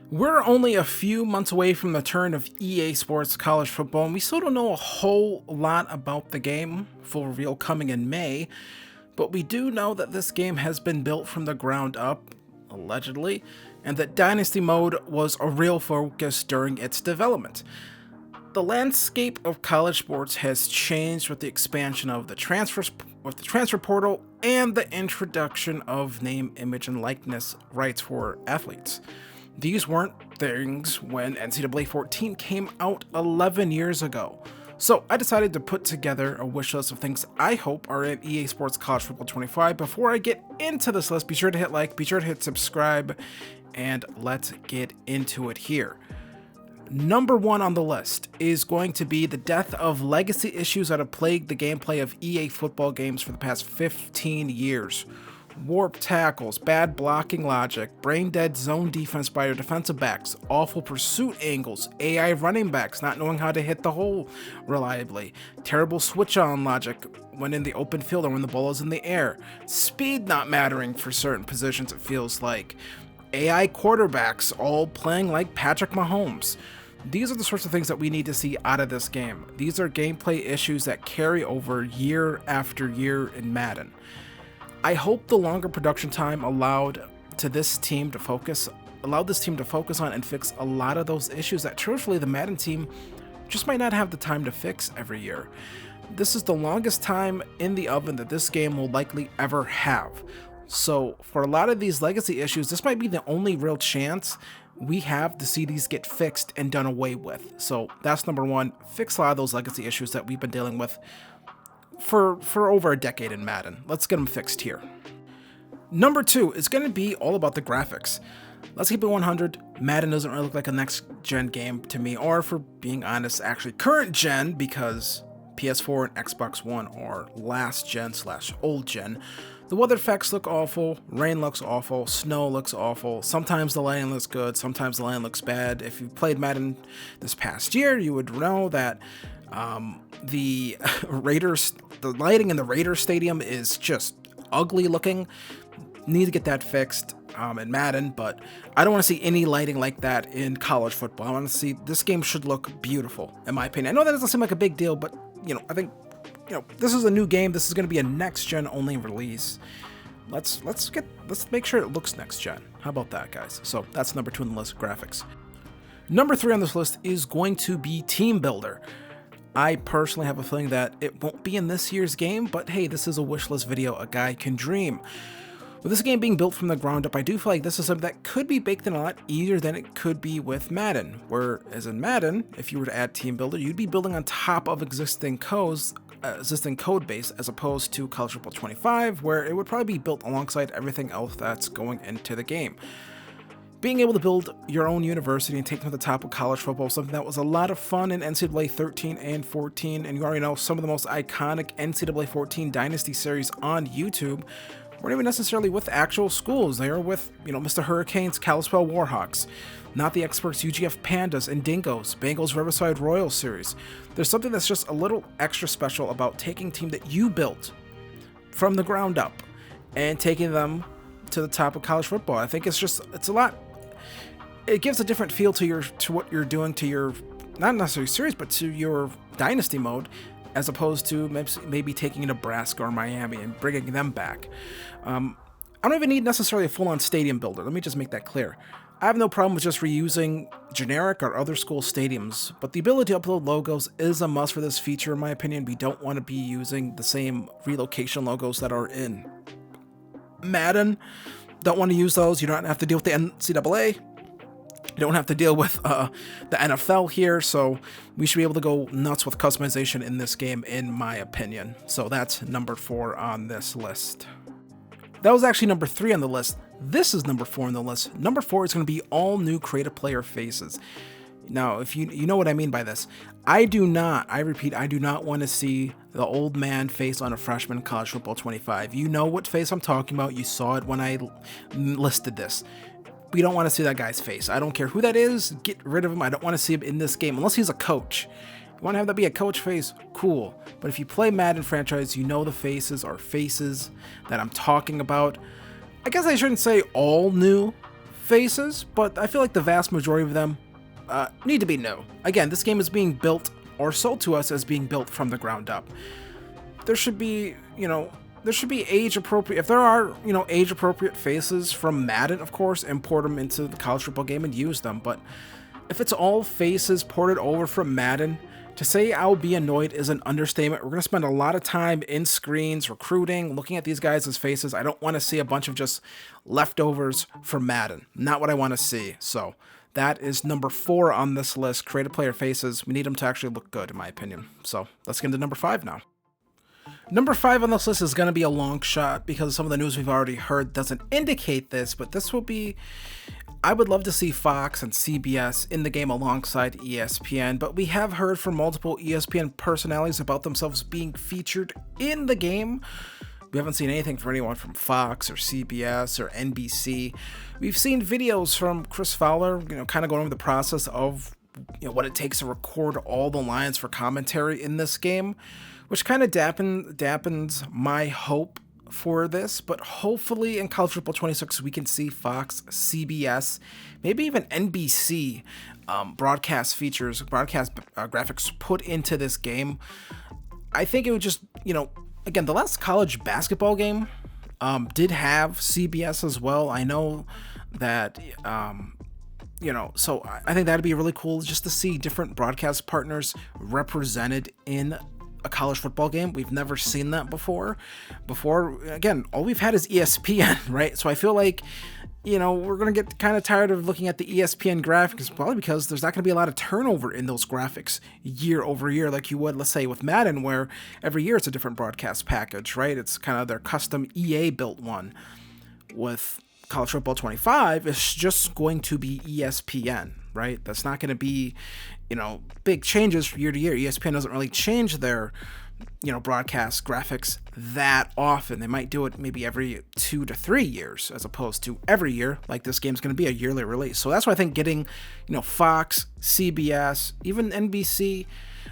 We're only a few months away from the turn of EA Sports College Football, and we still don't know a whole lot about the game, full reveal coming in May, but we do know that this game has been built from the ground up, allegedly, and that Dynasty Mode was a real focus during its development. The landscape of college sports has changed with the expansion of the transfer portal and the introduction of name, image, and likeness rights for athletes. These weren't things when NCAA 14 came out 11 years ago. So I decided to put together a wish list of things I hope are in EA Sports College Football 25. Before I get into this list, be sure to hit like, be sure to hit subscribe, and let's get into it here. Number one on the list is going to be the death of legacy issues that have plagued the gameplay of EA football games for the past 15 years. Warped tackles, bad blocking logic, brain-dead zone defense by your defensive backs, awful pursuit angles, AI running backs not knowing how to hit the hole reliably, terrible switch-on logic when in the open field or when the ball is in the air, speed not mattering for certain positions it feels like, AI quarterbacks all playing like Patrick Mahomes. These are the sorts of things that we need to see out of this game. These are gameplay issues that carry over year after year in Madden. I hope the longer production time allowed this team to focus on and fix a lot of those issues that truthfully the Madden team just might not have the time to fix every year. This is the longest time in the oven that this game will likely ever have. So for a lot of these legacy issues, this might be the only real chance we have to see these get fixed and done away with. So that's number one, fix a lot of those legacy issues that we've been dealing with for over a decade in Madden. Let's get them fixed here. Number two is going to be all about the graphics. Let's keep it 100. Madden doesn't really look like a next-gen game to me, or for being honest, actually current-gen, because PS4 and Xbox One are last-gen/old-gen. The weather effects look awful, rain looks awful, snow looks awful, sometimes the lighting looks good, sometimes the lighting looks bad. If you played Madden this past year, you would know that the lighting in the Raiders Stadium is just ugly looking. Need to get that fixed in Madden, but I don't want to see any lighting like that in college football. I want to see this game should look beautiful, in my opinion. I know that doesn't seem like a big deal, but I think this is a new game. This is going to be a next-gen only release. Let's make sure it looks next-gen. How about that, guys? So that's number two on the list, graphics. Number three on this list is going to be Team Builder. I personally have a feeling that it won't be in this year's game, but hey, this is a wish list video, a guy can dream. With this game being built from the ground up, I do feel like this is something that could be baked in a lot easier than it could be with Madden, whereas in Madden, if you were to add Team Builder, you'd be building on top of existing code base, as opposed to College Football 25, where it would probably be built alongside everything else that's going into the game. Being able to build your own university and take them to the top of college football, something that was a lot of fun in NCAA 13 and 14, and you already know some of the most iconic NCAA 14 Dynasty series on YouTube weren't even necessarily with actual schools. They were with, Mr. Hurricanes, Kalispell Warhawks, Not the Experts, UGF Pandas, and Dingoes, Bengals Riverside Royals series. There's something that's just a little extra special about taking a team that you built from the ground up and taking them to the top of college football. I think it's a lot. It gives a different feel to what you're doing to your, not necessarily series, but to your dynasty mode, as opposed to maybe taking Nebraska or Miami and bringing them back. I don't even need necessarily a full-on stadium builder. Let me just make that clear. I have no problem with just reusing generic or other school stadiums, but the ability to upload logos is a must for this feature, in my opinion. We don't want to be using the same relocation logos that are in Madden. Don't want to use those. You don't have to deal with the NCAA. You don't have to deal with the NFL here, so we should be able to go nuts with customization in this game, in my opinion. So that's number 4 on this list. That was actually number 3 on the list. This is number 4 on the list. Number 4 is going to be all new creative player faces. Now, if you know what I mean by this, I repeat, I do not want to see the old man face on a freshman College Football 25. You know what face I'm talking about. You saw it when I listed this. We don't want to see that guy's face. I don't care who that is. Get rid of him. I don't want to see him in this game unless he's a coach. You want to have that be a coach face? Cool. But if you play Madden franchise, you know the faces are faces that I'm talking about. I guess I shouldn't say all new faces, but I feel like the vast majority of them need to be new. Again, this game is being built or sold to us as being built from the ground up. There should be, there should be age appropriate. If there are, age appropriate faces from Madden, of course, import them into the college football game and use them. But if it's all faces ported over from Madden, to say I'll be annoyed is an understatement. We're going to spend a lot of time in screens, recruiting, looking at these guys as faces. I don't want to see a bunch of just leftovers from Madden. Not what I want to see. So that is number 4 on this list. Creative player faces. We need them to actually look good, in my opinion. So let's get into number 5 now. Number 5 on this list is going to be a long shot because some of the news we've already heard doesn't indicate this, but this will be... I would love to see Fox and CBS in the game alongside ESPN, but we have heard from multiple ESPN personalities about themselves being featured in the game. We haven't seen anything from anyone from Fox or CBS or NBC. We've seen videos from Chris Fowler, kind of going over the process of what it takes to record all the lines for commentary in this game, which kind of dappens my hope for this, but hopefully in College Football 26 we can see Fox, CBS, maybe even NBC broadcast features, graphics put into this game. I think it would just, again, the last college basketball game did have CBS as well. I know that, so I think that'd be really cool just to see different broadcast partners represented in a college football game. We've never seen that before. Again, all we've had is ESPN, right? So I feel like, we're going to get kind of tired of looking at the ESPN graphics, probably because there's not going to be a lot of turnover in those graphics year over year like you would, let's say, with Madden, where every year it's a different broadcast package, right? It's kind of their custom EA built one. With College Football 25, it's just going to be ESPN, right? That's not going to be, big changes from year to year. ESPN doesn't really change their, broadcast graphics that often. They might do it maybe every 2 to 3 years as opposed to every year, like this game's going to be a yearly release. So that's why I think getting, Fox, CBS, even NBC,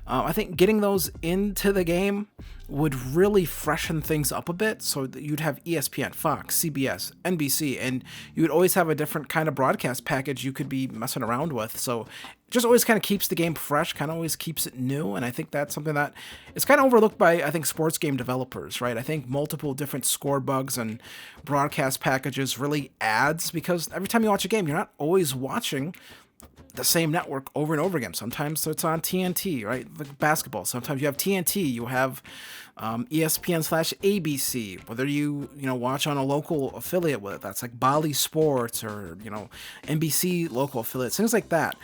I think getting those into the game would really freshen things up a bit, so that you'd have ESPN, Fox, CBS, NBC, and you would always have a different kind of broadcast package you could be messing around with. So it just always kind of keeps the game fresh, kind of always keeps it new, and I think that's something that is kind of overlooked by, I think, sports game developers, right? I think multiple different score bugs and broadcast packages really adds, because every time you watch a game, you're not always watching the same network over and over again. Sometimes it's on TNT, right? Like basketball. Sometimes you have TNT, you have ESPN/ABC, whether you watch on a local affiliate with it, that's like Bali Sports or, NBC local affiliates, things like that.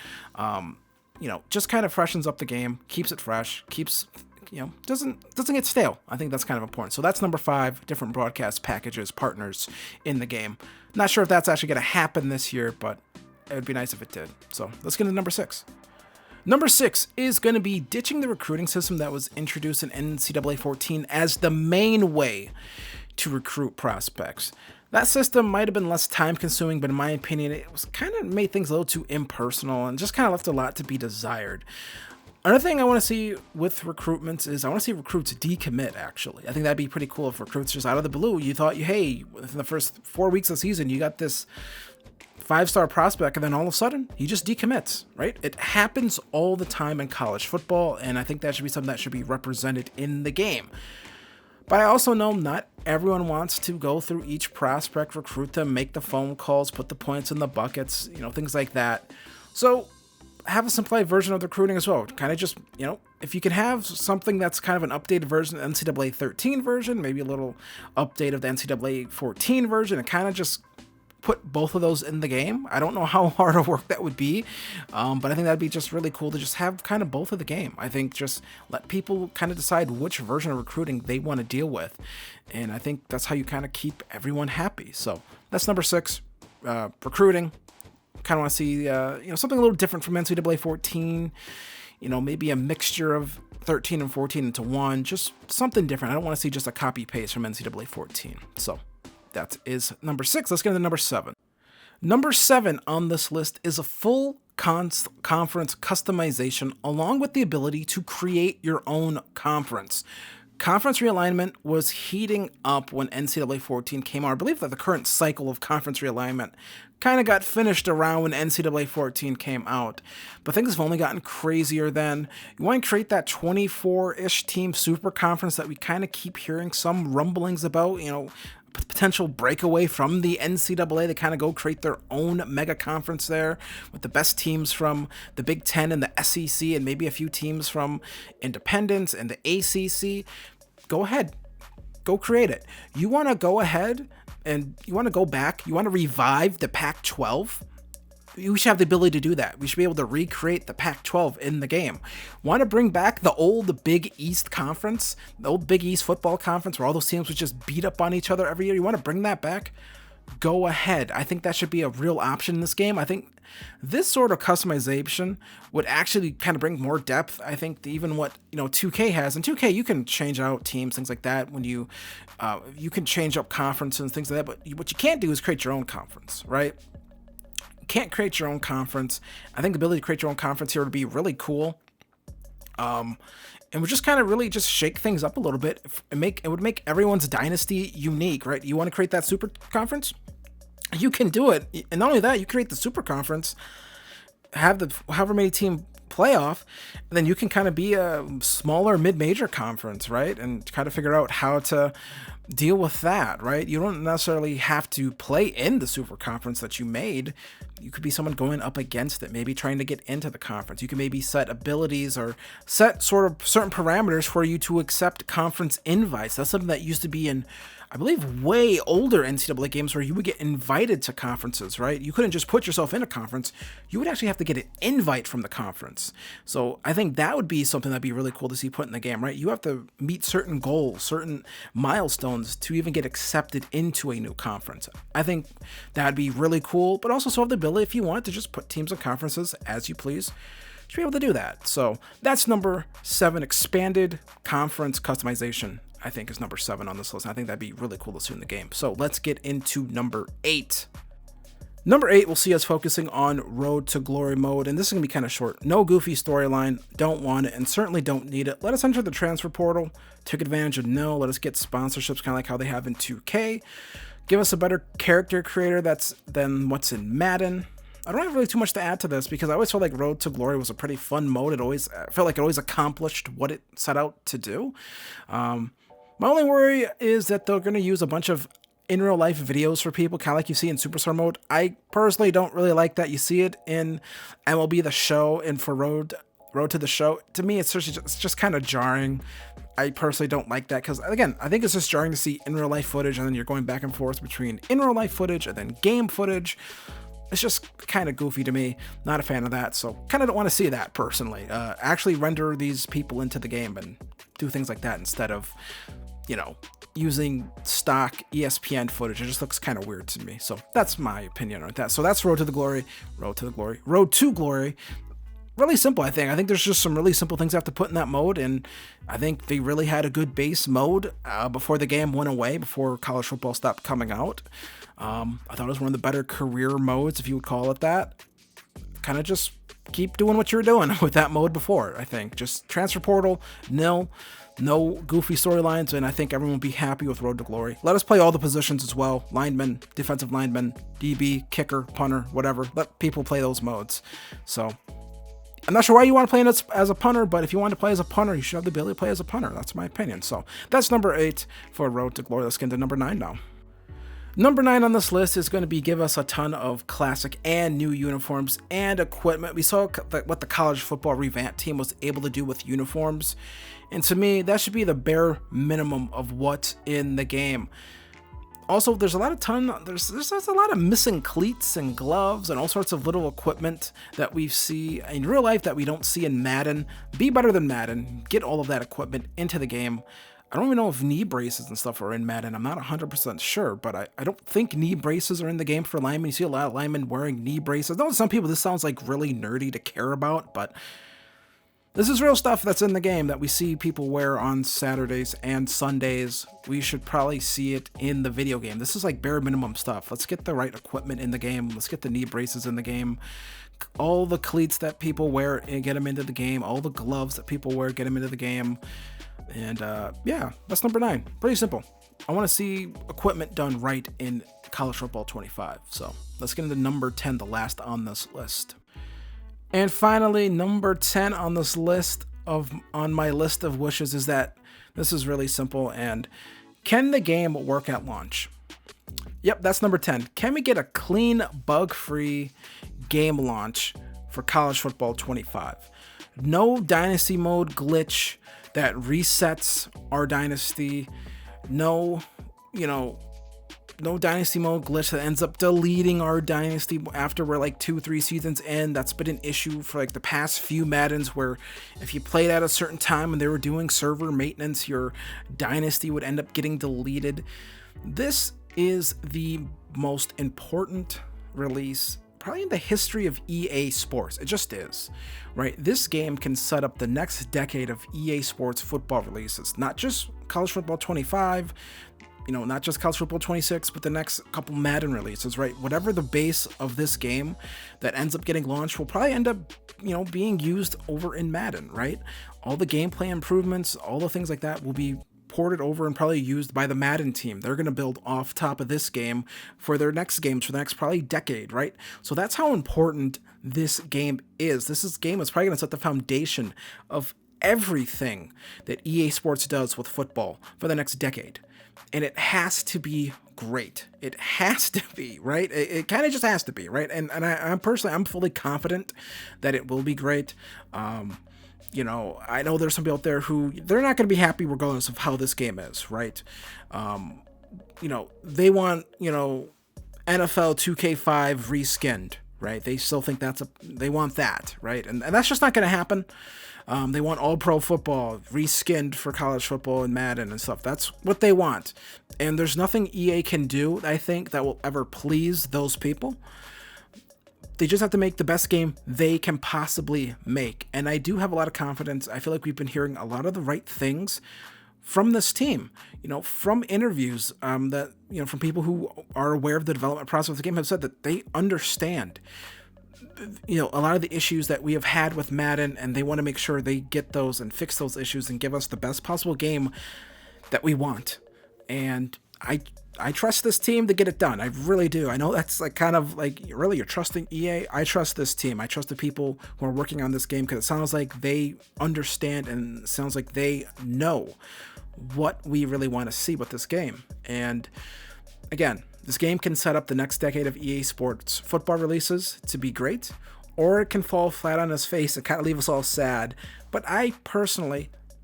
Just kind of freshens up the game, keeps it fresh, keeps, doesn't get stale. I think that's kind of important. So that's number 5, different broadcast packages, partners in the game. Not sure if that's actually going to happen this year, but it would be nice if it did. So let's get into number 6. Number 6 is going to be ditching the recruiting system that was introduced in NCAA 14 as the main way to recruit prospects. That system might have been less time consuming, but in my opinion, it was kind of made things a little too impersonal and just kind of left a lot to be desired. Another thing I want to see with recruitments is I want to see recruits decommit, actually. I think that'd be pretty cool if recruits just out of the blue, you thought, hey, within the first 4 weeks of the season, you got this 5-star prospect, and then all of a sudden he just decommits, right? It happens all the time in college football, and I think that should be something that should be represented in the game. But I also know not everyone wants to go through each prospect, recruit them, make the phone calls, put the points in the buckets, things like that. So have a simplified version of the recruiting as well. Kind of just, if you can have something that's kind of an updated version of the NCAA 13 version, maybe a little update of the NCAA 14 version, and kind of just put both of those in the game. I don't know how hard a work that would be, but I think that'd be just really cool to just have kind of both of the game. I think just let people kind of decide which version of recruiting they want to deal with, and I think that's how you kind of keep everyone happy. So that's number 6, recruiting. Kind of want to see something a little different from NCAA 14, maybe a mixture of 13 and 14 into one, just something different. I don't want to see just a copy paste from NCAA 14. So that is number 6. Let's get into number 7. Number 7 on this list is a full conference customization along with the ability to create your own conference. conference realignment was heating up when NCAA 14 came out. I believe that the current cycle of conference realignment kind of got finished around when NCAA 14 came out. But things have only gotten crazier then. You want to create that 24-ish team super conference that we kind of keep hearing some rumblings about, potential breakaway from the NCAA. They kind of go create their own mega conference there with the best teams from the Big Ten and the SEC and maybe a few teams from Independence and the ACC. Go ahead. Go create it. You want to go ahead and you want to go back. You want to revive the Pac-12. We should have the ability to do that. We should be able to recreate the Pac-12 in the game. Want to bring back the old Big East Conference, the old Big East football conference where all those teams would just beat up on each other every year? You want to bring that back? Go ahead. I think that should be a real option in this game. I think this sort of customization would actually kind of bring more depth. I think even what 2K has. In 2K, you can change out teams, things like that. When you can change up conferences and things like that. But what you can't do is create your own conference, right? Can't create your own conference. I think the ability to create your own conference here would be really cool. And would just kind of really just shake things up a little bit. It would make everyone's dynasty unique, right? You want to create that super conference? You can do it. And not only that, you create the super conference, have the however many team playoff, and then you can kind of be a smaller mid-major conference, right? And kind of figure out how to deal with that, right? You don't necessarily have to play in the super conference that you made. You could be someone going up against it, maybe trying to get into the conference. You can maybe set abilities or set sort of certain parameters for you to accept conference invites. That's something that used to be in, I believe, way older NCAA games where you would get invited to conferences, right? You couldn't just put yourself in a conference. You would actually have to get an invite from the conference. So I think that would be something that'd be really cool to see put in the game, right? You have to meet certain goals, certain milestones to even get accepted into a new conference. I think that'd be really cool, but also have the ability, if you want, to just put teams in conferences as you please. You should be able to do that. So that's number 7, expanded conference customization. I think is number 7 on this list. I think that'd be really cool to see in the game. So let's get into number 8. Number 8 will see us focusing on Road to Glory mode, and this is going to be kind of short. No goofy storyline, don't want it, and certainly don't need it. Let us enter the transfer portal, take advantage of let us get sponsorships kind of like how they have in 2K. Give us a better character creator than what's in Madden. I don't have really too much to add to this because I always felt like Road to Glory was a pretty fun mode. I felt like it always accomplished what it set out to do. My only worry is that they're going to use a bunch of in real life videos for people, kind of like you see in Superstar mode. I personally don't really like that. You see it in MLB The Show and for Road to the Show. To me, it's just kind of jarring. I personally don't like that because, again, I think it's just jarring to see in real life footage and then you're going back and forth between in real life footage and then game footage. It's just kind of goofy to me. Not a fan of that, so kind of don't want to see that personally. Actually render these people into the game and do things like that instead of, using stock ESPN footage. It just looks kind of weird to me. So that's my opinion on that. So that's Road to Glory. Road to Glory. Really simple, I think. I think there's just some really simple things I have to put in that mode, and I think they really had a good base mode before the game went away, before college football stopped coming out. I thought it was one of the better career modes, if you would call it that. Kind of just keep doing what you were doing with that mode before, I think. Just transfer portal, no goofy storylines, and I think everyone will be happy with Road to Glory. Let us play all the positions as well. Lineman, defensive lineman, DB, kicker, punter, whatever. Let people play those modes. So I'm not sure why you want to play as a punter, but if you want to play as a punter, you should have the ability to play as a punter. That's my opinion. So that's number 8 for Road to Glory. Let's get into number 9 now. Number 9 on this list is going to give us a ton of classic and new uniforms and equipment. We saw what the college football revamp team was able to do with uniforms. And to me, that should be the bare minimum of what's in the game. Also, there's a lot of missing cleats and gloves and all sorts of little equipment that we see in real life that we don't see in Madden. Be better than Madden. Get all of that equipment into the game. I don't even know if knee braces and stuff are in Madden. I'm not 100% sure, but I don't think knee braces are in the game for linemen. You see a lot of linemen wearing knee braces. I know some people this sounds like really nerdy to care about, but this is real stuff that's in the game that we see people wear on Saturdays and Sundays. We should probably see it in the video game. This is like bare minimum stuff. Let's get the right equipment in the game. Let's get the knee braces in the game. All the cleats that people wear and get them into the game. All the gloves that people wear, get them into the game. And yeah, that's number 9. Pretty simple. I want to see equipment done right in college football 25. So let's get into number 10, the last on this list. And finally, number 10 on this list on my list of wishes is that this is really simple. And can the game work at launch? Yep, that's number 10. Can we get a clean, bug-free game launch for college football 25? No dynasty mode glitch that resets our dynasty. No dynasty mode glitch that ends up deleting our dynasty after we're like 2-3 seasons in. That's been an issue for like the past few Maddens, where if you played at a certain time and they were doing server maintenance, your dynasty would end up getting deleted. This is the most important release probably in the history of EA Sports. It just is, right? This game can set up the next decade of EA Sports football releases, not just college football 25, not just college football 26, but the next couple Madden releases, right? Whatever the base of this game that ends up getting launched will probably end up, being used over in Madden, right? All the gameplay improvements, all the things like that will be ported over and probably used by the Madden team. They're going to build off top of this game for their next games for the next probably decade, right? So that's how important this game is. This game is probably going to set the foundation of everything that EA Sports does with football for the next decade. And it has to be great. It has to be, right? It kind of just has to be, right? And I'm fully confident that it will be great. I know there's some people out there who they're not going to be happy regardless of how this game is, right? They want, NFL 2K5 reskinned, right? They still think they want that, right? And that's just not going to happen. They want all pro football reskinned for college football and Madden and stuff. That's what they want. And there's nothing EA can do, I think, that will ever please those people. They just have to make the best game they can possibly make. And I do have a lot of confidence. I feel like we've been hearing a lot of the right things from this team, from interviews that, from people who are aware of the development process of the game have said that they understand, a lot of the issues that we have had with Madden, and they want to make sure they get those and fix those issues and give us the best possible game that we want. And I trust this team to get it done. I really do. I know that's really you're trusting EA. I trust this team. I trust the people who are working on this game because it sounds like they understand and it sounds like they know what we really want to see with this game. And again, this game can set up the next decade of EA Sports football releases to be great, or it can fall flat on its face and kind of leave us all sad. But I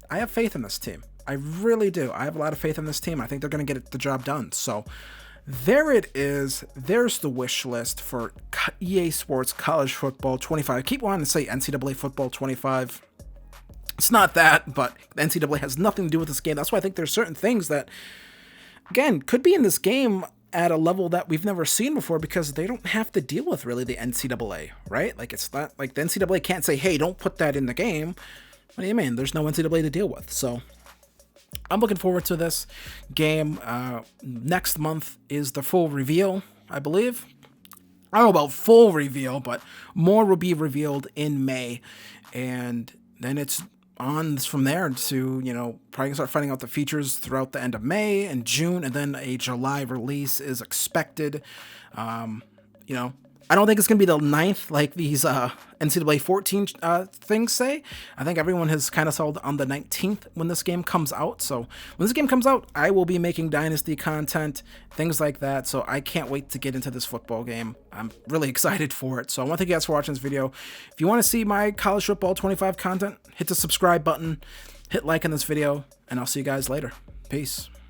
have faith in this team. I really do. I have a lot of faith in this team. I think they're going to get the job done. So there it is. There's the wish list for EA Sports College Football 25. I keep wanting to say NCAA Football 25. It's not that, but NCAA has nothing to do with this game. That's why I think there's certain things that, again, could be in this game at a level that we've never seen before because they don't have to deal with really the NCAA, right? Like it's not like the NCAA can't say, hey, don't put that in the game. What do you mean? There's no NCAA to deal with. So I'm looking forward to this game. Next month is the full reveal, I believe. I don't know about full reveal, but more will be revealed in May. And then it's on from there to, probably start finding out the features throughout the end of May and June. And then a July release is expected. I don't think it's going to be the 9th like these NCAA 14 things say. I think everyone has kind of sold on the 19th when this game comes out. So when this game comes out, I will be making Dynasty content, things like that. So I can't wait to get into this football game. I'm really excited for it. So I want to thank you guys for watching this video. If you want to see my College Football 25 content, hit the subscribe button, hit like on this video, and I'll see you guys later. Peace.